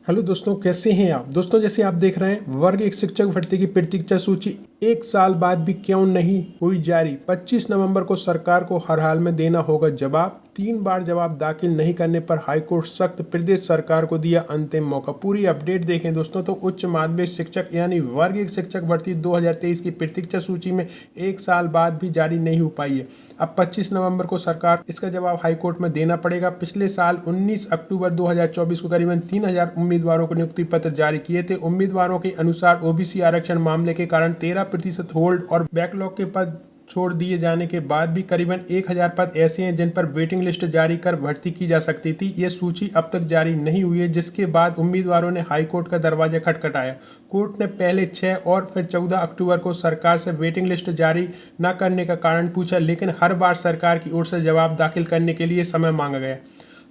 Hello दोस्तों, कैसे हैं आप दोस्तों। जैसे आप देख रहे हैं, वर्ग एक शिक्षक भर्ती की प्रतीक्षा सूची 1 साल बाद भी क्यों नहीं हुई जारी। 25 नवंबर को सरकार को हर हाल में देना होगा जवाब। 3 बार जवाब दाखिल नहीं करने पर हाईकोर्ट सख्त, प्रदेश सरकार को दिया अंतिम मौका। पूरी अपडेट देखें दोस्तों तो उच्च माध्यमिक शिक्षक यानी वर्ग एक शिक्षक भर्ती 2023 की प्रतीक्षा सूची में 1 साल बाद भी जारी नहीं हो पाई है। अब 25 नवंबर को सरकार इसका जवाब हाईकोर्ट में देना पड़ेगा। पिछले साल 19 अक्टूबर 2024 को करीबन 3000 उम्मीदवारों को नियुक्ति पत्र जारी किए थे। उम्मीदवारों के अनुसार ओबीसी आरक्षण मामले के कारण 13% होल्ड और बैकलॉग के पद छोड़ दिए जाने के बाद भी करीबन 1000 पद ऐसे हैं जिन पर वेटिंग लिस्ट जारी कर भर्ती की जा सकती थी। ये सूची अब तक जारी नहीं हुई है, जिसके बाद उम्मीदवारों ने हाईकोर्ट का दरवाजा खटखटाया। कोर्ट ने पहले 6 और फिर 14 अक्टूबर को सरकार से वेटिंग लिस्ट जारी न करने का कारण पूछा, लेकिन हर बार सरकार की ओर से जवाब दाखिल करने के लिए समय मांगा गया।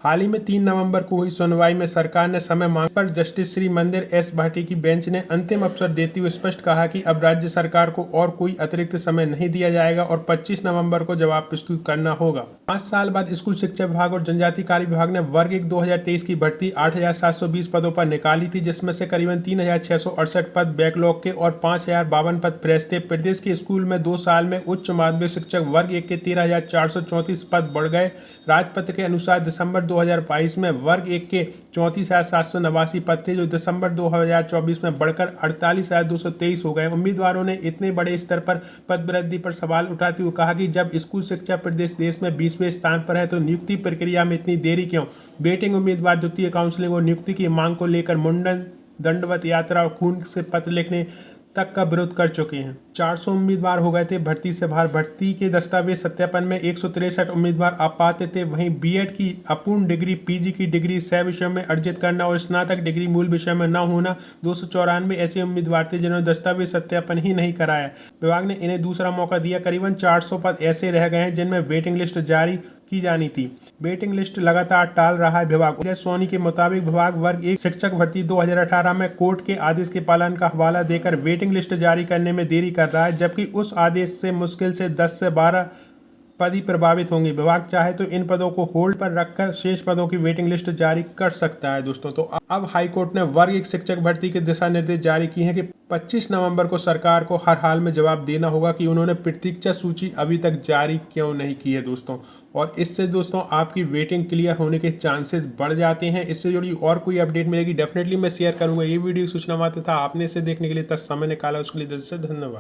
हाल ही में 3 नवंबर को हुई सुनवाई में सरकार ने समय मांग पर जस्टिस श्री मंदिर एस भाटी की बेंच ने अंतिम अवसर देते हुए स्पष्ट कहा कि अब राज्य सरकार को और कोई अतिरिक्त समय नहीं दिया जाएगा और 25 नवंबर को जवाब प्रस्तुत करना होगा। 5 साल बाद स्कूल शिक्षा विभाग और जनजाति कार्य विभाग ने वर्ग 1 2023 की भर्ती 8720 पदों पर निकाली थी, जिसमें से करीबन 3668 पद बैकलॉग के और 5052 पद फ्रेश थे। प्रदेश के स्कूल में 2 साल में उच्च माध्यमिक शिक्षक वर्ग 1 के 13434 पद बढ़ गए। राजपत्र के अनुसार दिसंबर 2022 में वर्ग 1 के 34,789 पद थे, जो दिसंबर 2024 में बढ़कर 48,223 हो गए। उम्मीदवारों ने इतने बड़े स्तर पर पद वृद्धि पर सवाल उठाते हुए कहा कि जब स्कूल शिक्षा प्रदेश देश में 20वें स्थान पर है तो नियुक्ति प्रक्रिया में इतनी देरी क्यों। वेटिंग उम्मीदवार द्वितीय काउंसलिंग और नियुक्ति की मांग को लेकर मुंडन, दंडवत यात्रा और खून से पत्र लिखने तक का विरोध कर चुके हैं। 400 उम्मीदवार हो गए थे भर्ती से बाहर। भर्ती के दस्तावेज सत्यापन में 163 उम्मीदवार अपात्र थे। वहीं बीएड की अपूर्ण डिग्री, पीजी की डिग्री 6 विषयों में अर्जित करना और स्नातक डिग्री मूल विषय में न होना 294 ऐसे उम्मीदवार थे जिन्होंने दस्तावेज सत्यापन ही नहीं कराया। विभाग ने इन्हें दूसरा मौका दिया। करीबन 400 पद ऐसे रह गए हैं जिनमें वेटिंग लिस्ट जारी की जानी थी। वेटिंग लिस्ट लगातार टाल रहा है विभाग। सोनी के मुताबिक विभाग वर्ग 1 शिक्षक भर्ती 2018 में कोर्ट के आदेश के पालन का हवाला देकर वेटिंग लिस्ट जारी करने में देरी कर रहा है, जबकि उस आदेश से मुश्किल से 10 से 12 पद ही प्रभावित होंगे। विभाग चाहे तो इन पदों को होल्ड पर रखकर शेष पदों की वेटिंग लिस्ट जारी कर सकता है दोस्तों। तो अब हाईकोर्ट ने वर्ग 1 शिक्षक भर्ती के दिशा निर्देश जारी किए हैं कि 25 नवंबर को सरकार को हर हाल में जवाब देना होगा कि उन्होंने प्रतीक्षा सूची अभी तक जारी क्यों नहीं की है दोस्तों। और इससे दोस्तों आपकी वेटिंग क्लियर होने के चांसेस बढ़ जाते हैं। इससे जुड़ी और कोई अपडेट मिलेगी डेफिनेटली मैं शेयर करूंगा। ये वीडियो सूचना मात्र था, आपने इसे देखने के लिए तक समय निकाला उसके लिए दिल से धन्यवाद।